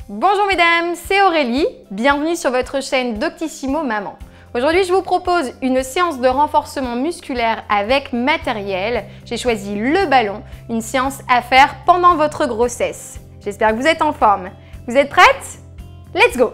Bonjour mesdames, c'est Aurélie, bienvenue sur votre chaîne Doctissimo Maman. Aujourd'hui, je vous propose une séance de renforcement musculaire avec matériel. J'ai choisi le ballon, une séance à faire pendant votre grossesse. J'espère que vous êtes en forme. Vous êtes prêtes? Let's go!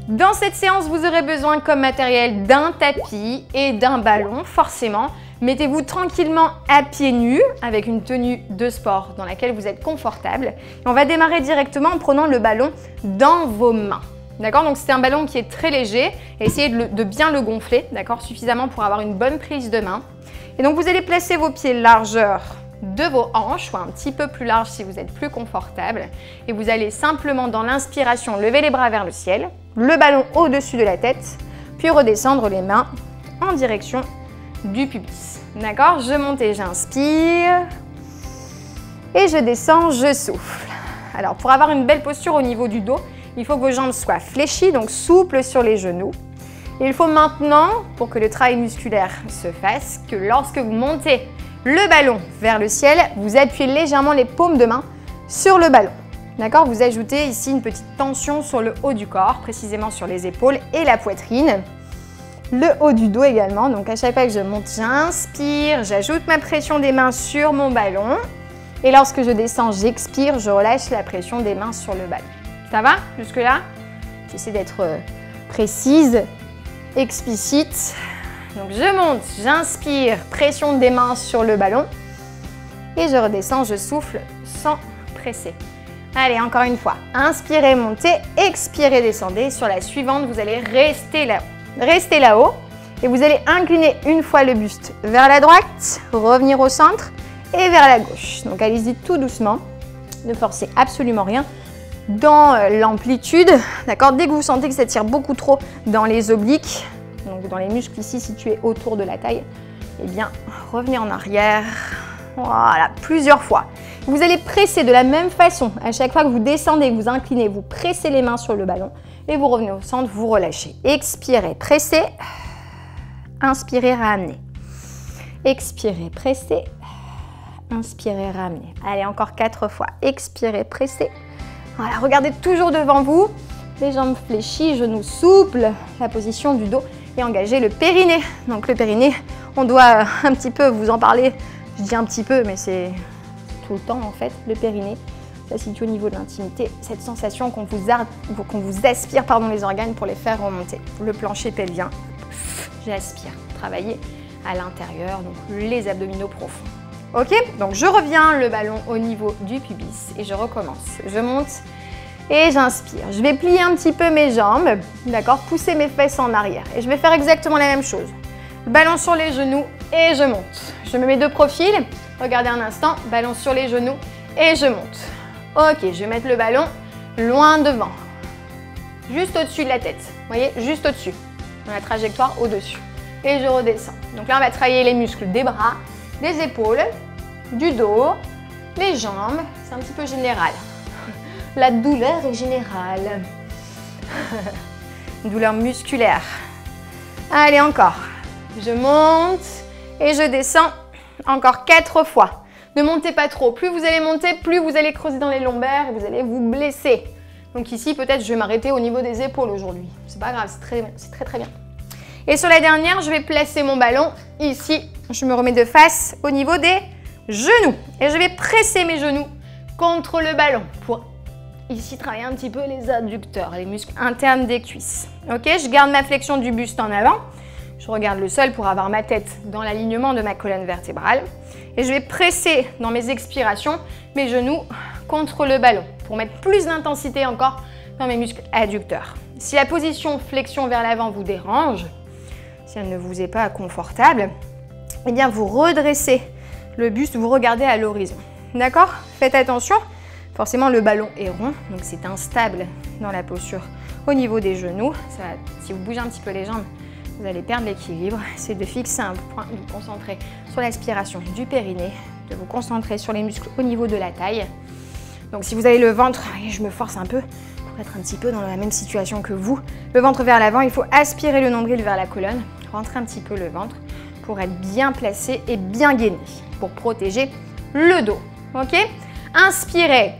Dans cette séance, vous aurez besoin comme matériel d'un tapis et d'un ballon, forcément. Mettez-vous tranquillement à pieds nus avec une tenue de sport dans laquelle vous êtes confortable. Et on va démarrer directement en prenant le ballon dans vos mains. D'accord? Donc c'est un ballon qui est très léger. Essayez de bien le gonfler, d'accord? Suffisamment pour avoir une bonne prise de main. Et donc vous allez placer vos pieds largeur de vos hanches ou un petit peu plus large si vous êtes plus confortable. Et vous allez simplement dans l'inspiration lever les bras vers le ciel, le ballon au-dessus de la tête, puis redescendre les mains en direction du pubis. D'accord? Je monte et j'inspire. Et je descends, je souffle. Alors pour avoir une belle posture au niveau du dos, il faut que vos jambes soient fléchies, donc souples sur les genoux. Et il faut maintenant, pour que le travail musculaire se fasse, que lorsque vous montez le ballon vers le ciel, vous appuyez légèrement les paumes de main sur le ballon. D'accord? Vous ajoutez ici une petite tension sur le haut du corps, précisément sur les épaules et la poitrine. Le haut du dos également. Donc à chaque fois que je monte, j'inspire, j'ajoute ma pression des mains sur mon ballon. Et lorsque je descends, j'expire, je relâche la pression des mains sur le ballon. Ça va jusque-là? J'essaie d'être précise, explicite. Donc je monte, j'inspire, pression des mains sur le ballon. Et je redescends, je souffle sans presser. Allez, encore une fois. Inspirez, montez, expirez, descendez. Sur la suivante, vous allez rester là-haut. Restez là-haut et vous allez incliner une fois le buste vers la droite, revenir au centre et vers la gauche. Donc allez-y tout doucement, ne forcez absolument rien dans l'amplitude. D'accord? Dès que vous sentez que ça tire beaucoup trop dans les obliques, donc dans les muscles ici situés autour de la taille, eh bien revenez en arrière. Voilà, plusieurs fois. Vous allez presser de la même façon. À chaque fois que vous descendez, que vous inclinez, vous pressez les mains sur le ballon et vous revenez au centre, vous relâchez. Expirez, pressez. Inspirez, ramenez. Expirez, pressez. Inspirez, ramenez. Allez, encore 4 fois. Expirez, pressez. Voilà, regardez toujours devant vous. Les jambes fléchies, genoux souples, la position du dos et engagez le périnée. Donc le périnée, on doit un petit peu vous en parler. Je dis un petit peu, mais c'est tout le temps en fait, le périnée. Ça se situe au niveau de l'intimité, cette sensation qu'on vous aspire les organes pour les faire remonter. Le plancher pelvien, j'aspire. Travailler à l'intérieur, donc les abdominaux profonds. Ok, donc je reviens le ballon au niveau du pubis et je recommence. Je monte et j'inspire. Je vais plier un petit peu mes jambes, d'accord, pousser mes fesses en arrière. Et je vais faire exactement la même chose. Le ballon sur les genoux et je monte. Je me mets de profil, regardez un instant, ballon sur les genoux et je monte. Ok, je vais mettre le ballon loin devant, juste au-dessus de la tête. Vous voyez, juste au-dessus, dans la trajectoire au-dessus. Et je redescends. Donc là, on va travailler les muscles des bras, des épaules, du dos, les jambes. C'est un petit peu général. La douleur est générale. Une douleur musculaire. Allez, encore. Je monte et je descends encore 4 fois. Ne montez pas trop. Plus vous allez monter, plus vous allez creuser dans les lombaires et vous allez vous blesser. Donc ici, peut-être, je vais m'arrêter au niveau des épaules aujourd'hui. C'est pas grave, c'est très bien. Et sur la dernière, je vais placer mon ballon ici. Je me remets de face au niveau des genoux. Et je vais presser mes genoux contre le ballon pour ici travailler un petit peu les adducteurs, les muscles internes des cuisses. Ok, je garde ma flexion du buste en avant. Je regarde le sol pour avoir ma tête dans l'alignement de ma colonne vertébrale. Et je vais presser dans mes expirations mes genoux contre le ballon pour mettre plus d'intensité encore dans mes muscles adducteurs. Si la position flexion vers l'avant vous dérange, si elle ne vous est pas confortable, eh bien vous redressez le buste, vous regardez à l'horizon. D'accord? Faites attention, forcément le ballon est rond, donc c'est instable dans la posture au niveau des genoux. Si vous bougez un petit peu les jambes, vous allez perdre l'équilibre. C'est de fixer un point, de vous concentrer sur l'aspiration du périnée, de vous concentrer sur les muscles au niveau de la taille. Donc si vous avez le ventre, je me force un peu pour être un petit peu dans la même situation que vous. Le ventre vers l'avant, il faut aspirer le nombril vers la colonne, rentrer un petit peu le ventre pour être bien placé et bien gainé, pour protéger le dos. Ok? Inspirez,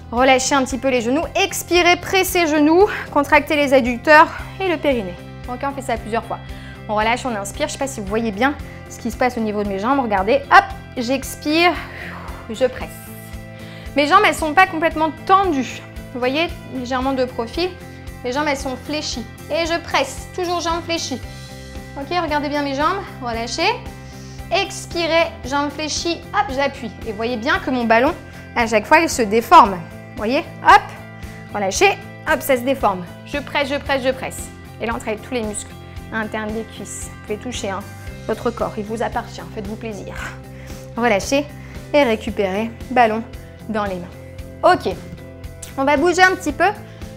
relâchez un petit peu les genoux. Expirez, pressez genoux, contractez les adducteurs et le périnée. Ok, on fait ça plusieurs fois. On relâche, on inspire. Je ne sais pas si vous voyez bien ce qui se passe au niveau de mes jambes. Regardez, hop, j'expire, je presse. Mes jambes, elles ne sont pas complètement tendues. Vous voyez, légèrement de profil. Les jambes, elles sont fléchies. Et je presse, toujours jambes fléchies. Ok, regardez bien mes jambes, relâchez. Expirez, jambes fléchies, hop, j'appuie. Et vous voyez bien que mon ballon, à chaque fois, il se déforme. Vous voyez, hop, relâchez, hop, ça se déforme. Je presse, je presse, je presse. Et là, on travaille tous les muscles internes des cuisses. Vous pouvez toucher votre corps, il vous appartient, faites-vous plaisir. Relâchez et récupérez, ballon dans les mains. Ok, on va bouger un petit peu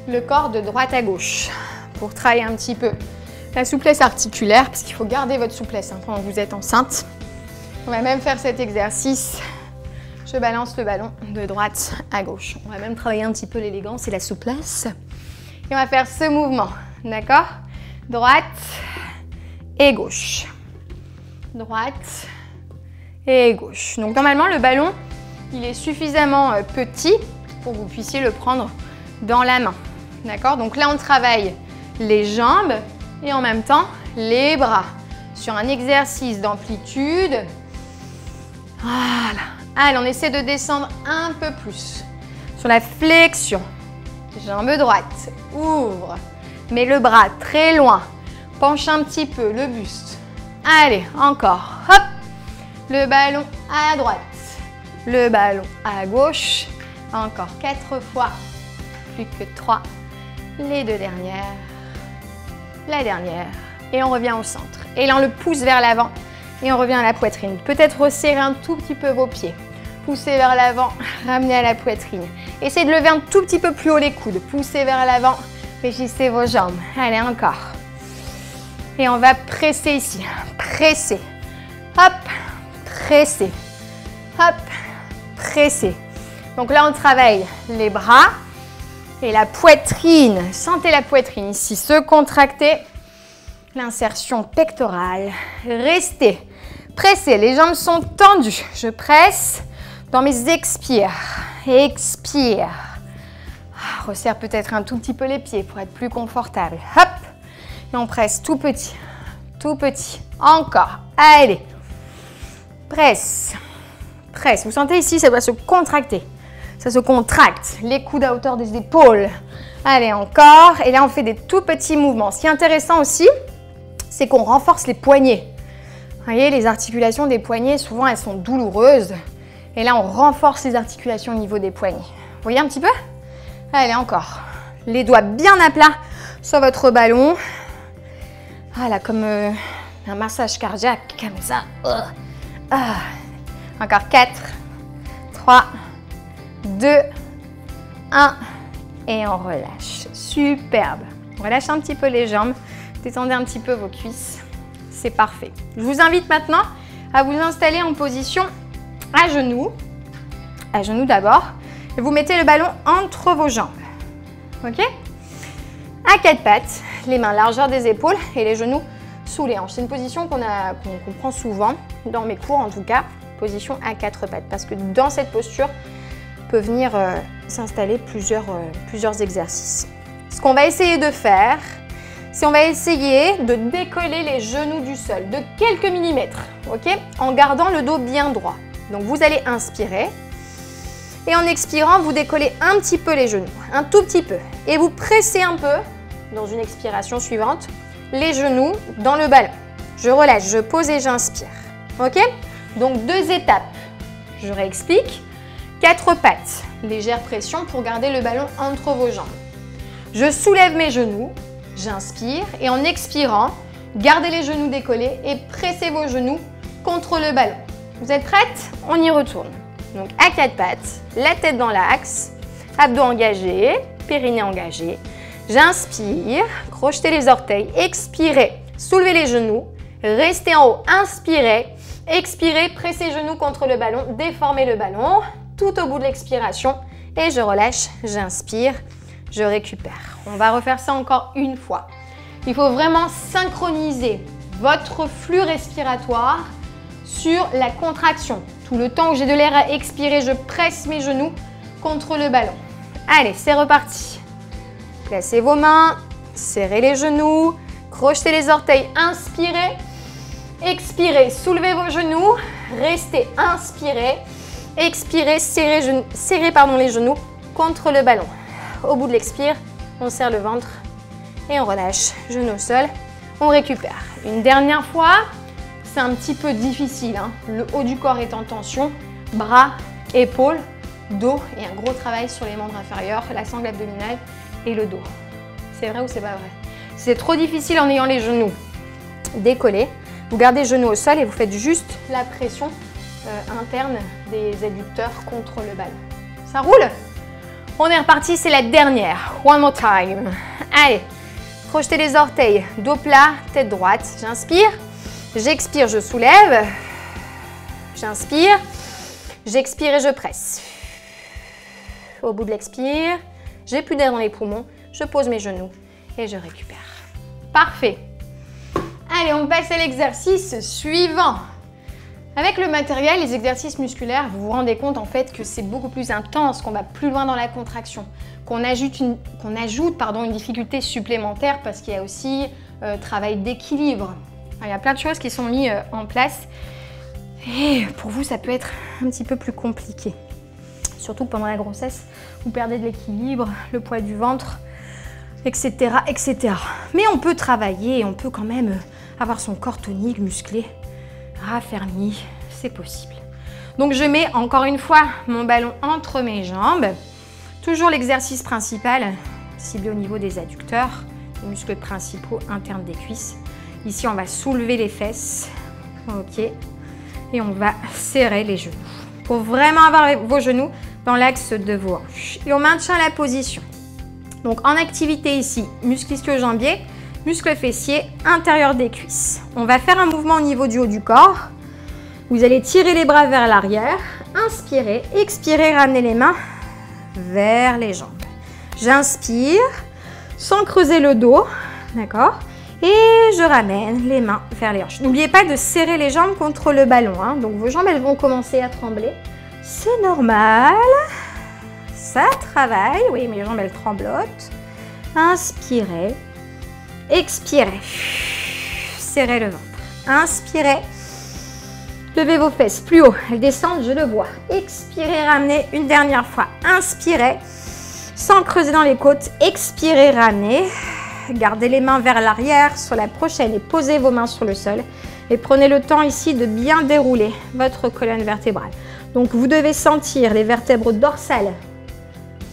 le corps de droite à gauche pour travailler un petit peu la souplesse articulaire, parce qu'il faut garder votre souplesse quand vous êtes enceinte. On va même faire cet exercice. Je balance le ballon de droite à gauche. On va même travailler un petit peu l'élégance et la souplesse. Et on va faire ce mouvement, d'accord? Droite et gauche. Droite et gauche. Donc normalement, le ballon, il est suffisamment petit pour que vous puissiez le prendre dans la main. D'accord? Donc là, on travaille les jambes et en même temps les bras sur un exercice d'amplitude. Voilà. Allez, on essaie de descendre un peu plus sur la flexion. Jambe droite, ouvre. Mets le bras très loin. Penche un petit peu le buste. Allez, encore. Hop. Le ballon à droite. Le ballon à gauche. Encore 4 fois. Plus que 3. Les 2 dernières. La dernière. Et on revient au centre. Et là, on le pousse vers l'avant. Et on revient à la poitrine. Peut-être resserrer un tout petit peu vos pieds. Poussez vers l'avant, ramenez à la poitrine. Essayez de lever un tout petit peu plus haut les coudes. Poussez vers l'avant, fléchissez vos jambes. Allez, encore. Et on va presser ici. Presser. Hop, presser. Hop, presser. Donc là, on travaille les bras et la poitrine. Sentez la poitrine ici se contracter. L'insertion pectorale. Restez. Pressez. Les jambes sont tendues. Je presse dans mes expires. Expire. Resserre peut-être un tout petit peu les pieds pour être plus confortable. Hop. Et on presse tout petit. Tout petit. Encore. Allez. Presse. Presse. Vous sentez ici, ça doit se contracter. Ça se contracte. Les coudes à hauteur des épaules. Allez, encore. Et là, on fait des tout petits mouvements. Ce qui est intéressant aussi, c'est qu'on renforce les poignets. Vous voyez, les articulations des poignets, souvent, elles sont douloureuses. Et là, on renforce les articulations au niveau des poignets. Vous voyez un petit peu? Allez, encore. Les doigts bien à plat sur votre ballon. Voilà, comme un massage cardiaque, comme ça. Encore 4, 3, 2, 1. Et on relâche. Superbe. On relâche un petit peu les jambes. Détendez un petit peu vos cuisses. C'est parfait. Je vous invite maintenant à vous installer en position à genoux d'abord, et vous mettez le ballon entre vos jambes. Ok? À 4 pattes, les mains largeur des épaules et les genoux sous les hanches. C'est une position qu'on prend souvent, dans mes cours en tout cas, position à 4 pattes, parce que dans cette posture peut venir s'installer plusieurs exercices. Ce qu'on va essayer de faire, c'est on va essayer de décoller les genoux du sol de quelques millimètres, ok, en gardant le dos bien droit. Donc vous allez inspirer et en expirant, vous décollez un petit peu les genoux, un tout petit peu. Et vous pressez un peu, dans une expiration suivante, les genoux dans le ballon. Je relâche, je pose et j'inspire. Ok? Donc 2 étapes. Je réexplique. 4 pattes, légère pression pour garder le ballon entre vos jambes. Je soulève mes genoux. J'inspire et en expirant, gardez les genoux décollés et pressez vos genoux contre le ballon. Vous êtes prêtes? On y retourne. Donc à 4 pattes, la tête dans l'axe, abdos engagés, périnée engagé. J'inspire, crochetez les orteils, expirez, soulevez les genoux, restez en haut, inspirez, expirez, pressez les genoux contre le ballon, déformez le ballon tout au bout de l'expiration et je relâche, j'inspire. Je récupère. On va refaire ça encore une fois. Il faut vraiment synchroniser votre flux respiratoire sur la contraction. Tout le temps que j'ai de l'air à expirer, je presse mes genoux contre le ballon. Allez, c'est reparti. Placez vos mains, serrez les genoux, crochetez les orteils, inspirez, expirez, soulevez vos genoux, restez, inspirez, expirez, serrez les genoux contre le ballon. Au bout de l'expire, on serre le ventre et on relâche, genoux au sol, on récupère. Une dernière fois, c'est un petit peu difficile, hein. Le haut du corps est en tension, bras, épaules, dos et un gros travail sur les membres inférieurs, la sangle abdominale et le dos. C'est vrai ou c'est pas vrai? C'est trop difficile en ayant les genoux décollés. Vous gardez les genoux au sol et vous faites juste la pression interne des adducteurs contre le ballon. Ça roule? On est reparti, c'est la dernière. One more time. Allez, crochetez les orteils, dos plat, tête droite. J'inspire, j'expire, je soulève. J'inspire, j'expire et je presse. Au bout de l'expire, j'ai plus d'air dans les poumons, je pose mes genoux et je récupère. Parfait. Allez, on passe à l'exercice suivant. Avec le matériel, les exercices musculaires, vous vous rendez compte en fait que c'est beaucoup plus intense, qu'on va plus loin dans la contraction, qu'on ajoute une difficulté supplémentaire parce qu'il y a aussi travail d'équilibre. Il y a plein de choses qui sont mises en place et pour vous, ça peut être un petit peu plus compliqué. Surtout pendant la grossesse, vous perdez de l'équilibre, le poids du ventre, etc., etc. Mais on peut travailler, on peut quand même avoir son corps tonique, musclé, raffermi, c'est possible. Donc je mets encore une fois mon ballon entre mes jambes. Toujours l'exercice principal, ciblé au niveau des adducteurs, les muscles principaux internes des cuisses. Ici, on va soulever les fesses, ok, et on va serrer les genoux pour vraiment avoir vos genoux dans l'axe de vos hanches. Et on maintient la position. Donc en activité ici, muscle ischio-jambier, muscle fessier, intérieur des cuisses. On va faire un mouvement au niveau du haut du corps. Vous allez tirer les bras vers l'arrière, inspirez, expirez, ramenez les mains vers les jambes. J'inspire sans creuser le dos, d'accord? Et je ramène les mains vers les hanches. N'oubliez pas de serrer les jambes contre le ballon, hein. Donc vos jambes, elles vont commencer à trembler. C'est normal. Ça travaille. Oui, mes jambes, elles tremblotent. Inspirez. Expirez. Serrez le ventre. Inspirez. Levez vos fesses plus haut. Elles descendent, je le vois. Expirez, ramenez une dernière fois. Inspirez. Sans creuser dans les côtes. Expirez, ramenez. Gardez les mains vers l'arrière sur la prochaine et posez vos mains sur le sol. Et prenez le temps ici de bien dérouler votre colonne vertébrale. Donc vous devez sentir les vertèbres dorsales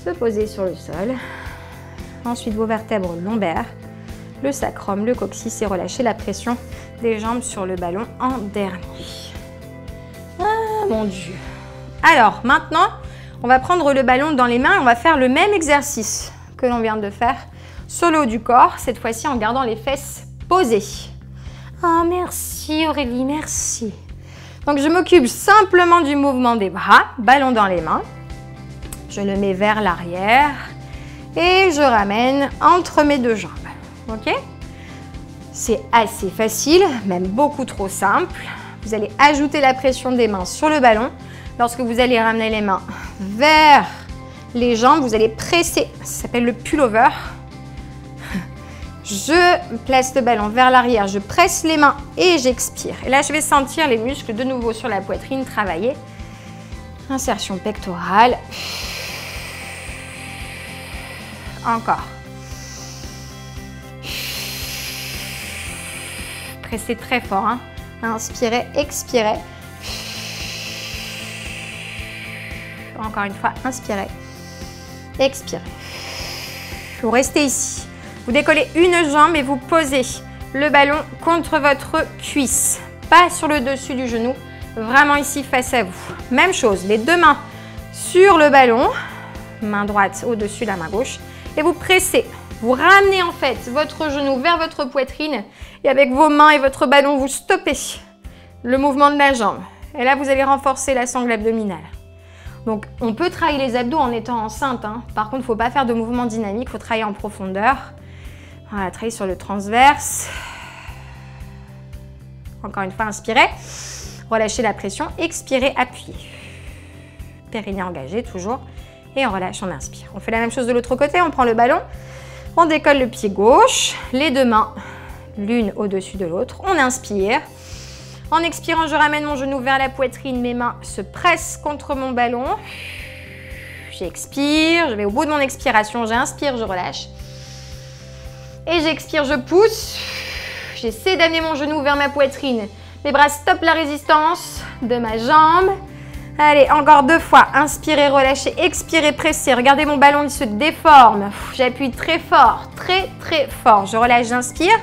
se poser sur le sol. Ensuite vos vertèbres lombaires, le sacrum, le coccyx et relâchez la pression des jambes sur le ballon en dernier. Ah mon Dieu. Alors maintenant, on va prendre le ballon dans les mains et on va faire le même exercice que l'on vient de faire sur le haut du corps, cette fois-ci en gardant les fesses posées. Ah merci Aurélie, merci. Donc je m'occupe simplement du mouvement des bras, ballon dans les mains. Je le mets vers l'arrière et je ramène entre mes deux jambes. Ok? C'est assez facile, même beaucoup trop simple. Vous allez ajouter la pression des mains sur le ballon. Lorsque vous allez ramener les mains vers les jambes, vous allez presser. Ça s'appelle le pullover. Je place le ballon vers l'arrière, je presse les mains et j'expire. Et là, je vais sentir les muscles de nouveau sur la poitrine travailler. Insertion pectorale. Encore. Pressez très fort. Hein. Inspirez, expirez. Encore une fois, inspirez, expirez. Vous restez ici. Vous décollez une jambe et vous posez le ballon contre votre cuisse, pas sur le dessus du genou, vraiment ici face à vous. Même chose, les deux mains sur le ballon, main droite au-dessus de la main gauche, et vous pressez. Vous ramenez en fait votre genou vers votre poitrine et avec vos mains et votre ballon, vous stoppez le mouvement de la jambe. Et là, vous allez renforcer la sangle abdominale. Donc, on peut travailler les abdos en étant enceinte. Hein. Par contre, il ne faut pas faire de mouvement dynamique, il faut travailler en profondeur. Voilà, travailler sur le transverse. Encore une fois, inspirez. Relâchez la pression. Expirez, appuyez. Périnée engagé, toujours. Et on relâche, on inspire. On fait la même chose de l'autre côté, on prend le ballon, on décolle le pied gauche, les deux mains l'une au-dessus de l'autre. On inspire. En expirant, je ramène mon genou vers la poitrine, mes mains se pressent contre mon ballon. J'expire, je vais au bout de mon expiration, j'inspire, je relâche. Et j'expire, je pousse. J'essaie d'amener mon genou vers ma poitrine. Mes bras stoppent la résistance de ma jambe. Allez, encore 2 fois. Inspirez, relâchez, expirez, pressez. Regardez mon ballon, il se déforme. J'appuie très fort, très fort. Je relâche, j'inspire.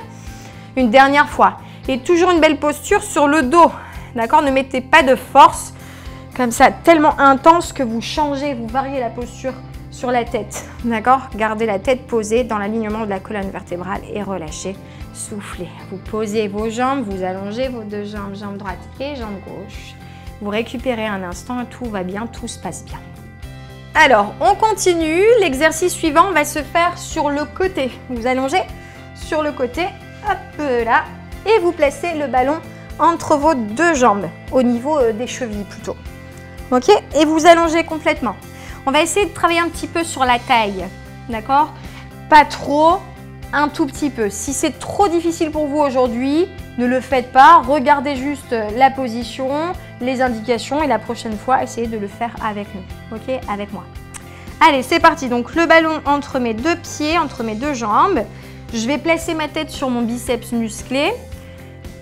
Une dernière fois. Et toujours une belle posture sur le dos. D'accord? Ne mettez pas de force comme ça, tellement intense que vous changez, vous variez la posture sur la tête. D'accord? Gardez la tête posée dans l'alignement de la colonne vertébrale et relâchez. Soufflez. Vous posez vos jambes, vous allongez vos 2 jambes, jambe droite et jambe gauche. Vous récupérez un instant, tout va bien, tout se passe bien. Alors, on continue. L'exercice suivant va se faire sur le côté. Vous allongez sur le côté, hop là, et vous placez le ballon entre vos 2 jambes, au niveau des chevilles plutôt. Ok? Et vous allongez complètement. On va essayer de travailler un petit peu sur la taille, d'accord? Pas trop, un tout petit peu. Si c'est trop difficile pour vous aujourd'hui, ne le faites pas. Regardez juste la position, les indications et la prochaine fois, essayez de le faire avec nous, ok? Avec moi. Allez, c'est parti. Donc, le ballon entre mes 2 pieds, entre mes 2 jambes. Je vais placer ma tête sur mon biceps musclé.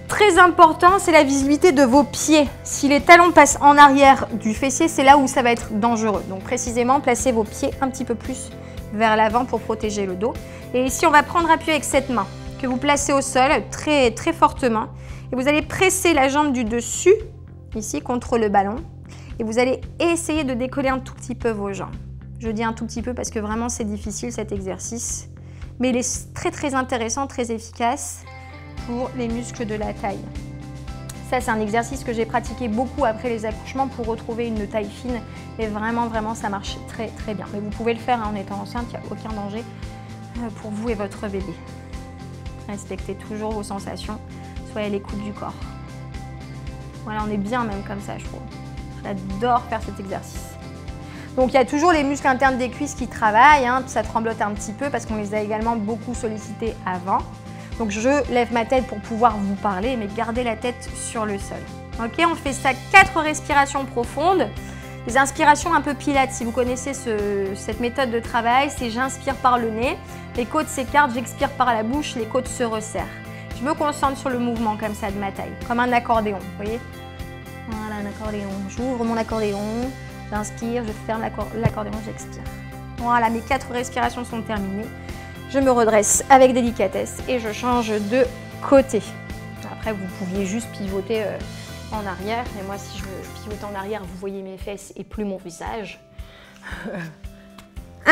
Très important, c'est la visibilité de vos pieds. Si les talons passent en arrière du fessier, c'est là où ça va être dangereux. Donc précisément, placez vos pieds un petit peu plus vers l'avant pour protéger le dos. Et ici, on va prendre appui avec cette main que vous placez au sol très fortement. Et vous allez presser la jambe du dessus, ici, contre le ballon. Et vous allez essayer de décoller un tout petit peu vos jambes. Je dis un tout petit peu parce que vraiment, c'est difficile cet exercice. Mais il est très intéressant, très efficace pour les muscles de la taille. Ça, c'est un exercice que j'ai pratiqué beaucoup après les accouchements pour retrouver une taille fine. Et vraiment, ça marche très bien. Mais vous pouvez le faire en étant enceinte, il n'y a aucun danger pour vous et votre bébé. Respectez toujours vos sensations, soyez à l'écoute du corps. Voilà, on est bien même comme ça, je trouve. J'adore faire cet exercice. Donc, il y a toujours les muscles internes des cuisses qui travaillent. Hein, ça tremblote un petit peu parce qu'on les a également beaucoup sollicités avant. Donc, je lève ma tête pour pouvoir vous parler, mais gardez la tête sur le sol. Ok, on fait ça 4 respirations profondes. Les inspirations un peu pilates, si vous connaissez cette méthode de travail, c'est j'inspire par le nez, les côtes s'écartent, j'expire par la bouche, les côtes se resserrent. Je me concentre sur le mouvement comme ça de ma taille, comme un accordéon, vous voyez? Voilà, un accordéon. J'ouvre mon accordéon, j'inspire, je ferme l'accordéon, j'expire. Voilà, mes 4 respirations sont terminées. Je me redresse avec délicatesse et je change de côté. Après, vous pouviez juste pivoter en arrière. Mais moi, si je pivote en arrière, vous voyez mes fesses et plus mon visage.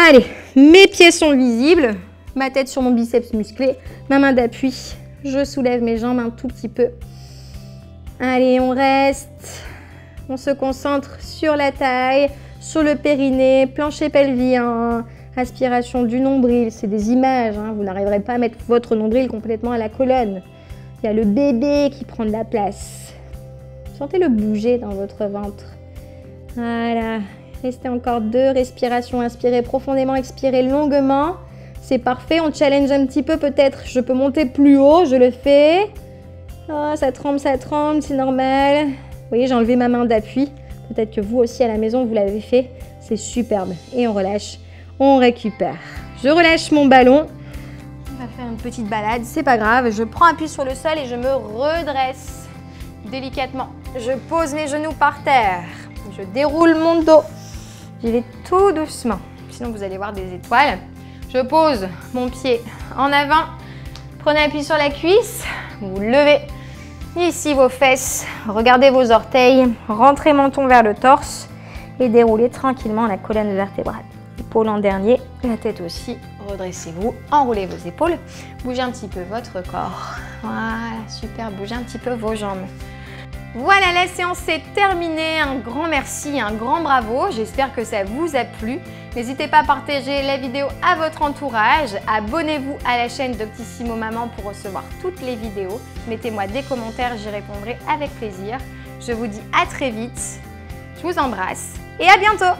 Allez, mes pieds sont visibles. Ma tête sur mon biceps musclé. Ma main d'appui. Je soulève mes jambes un tout petit peu. Allez, on reste. On se concentre sur la taille, sur le périnée, plancher pelvien. Aspiration du nombril, c'est des images, hein. Vous n'arriverez pas à mettre votre nombril complètement à la colonne. Il y a le bébé qui prend de la place. Sentez-le bouger dans votre ventre. Voilà, restez encore 2 respirations. Inspirez profondément, expirez longuement. C'est parfait, on challenge un petit peu peut-être. Je peux monter plus haut, je le fais. Oh, ça tremble, c'est normal. Vous voyez, j'ai enlevé ma main d'appui. Peut-être que vous aussi à la maison, vous l'avez fait. C'est superbe. Et on relâche. On récupère. Je relâche mon ballon. On va faire une petite balade, c'est pas grave. Je prends appui sur le sol et je me redresse délicatement. Je pose mes genoux par terre. Je déroule mon dos. J'y vais tout doucement. Sinon, vous allez voir des étoiles. Je pose mon pied en avant. Prenez appui sur la cuisse. Vous levez ici vos fesses. Regardez vos orteils. Rentrez menton vers le torse et déroulez tranquillement la colonne vertébrale. Épaule en dernier, la tête aussi. Redressez-vous, enroulez vos épaules, bougez un petit peu votre corps. Voilà, super, bougez un petit peu vos jambes. Voilà, la séance est terminée. Un grand merci, un grand bravo. J'espère que ça vous a plu. N'hésitez pas à partager la vidéo à votre entourage. Abonnez-vous à la chaîne Doctissimo Maman pour recevoir toutes les vidéos. Mettez-moi des commentaires, j'y répondrai avec plaisir. Je vous dis à très vite. Je vous embrasse et à bientôt.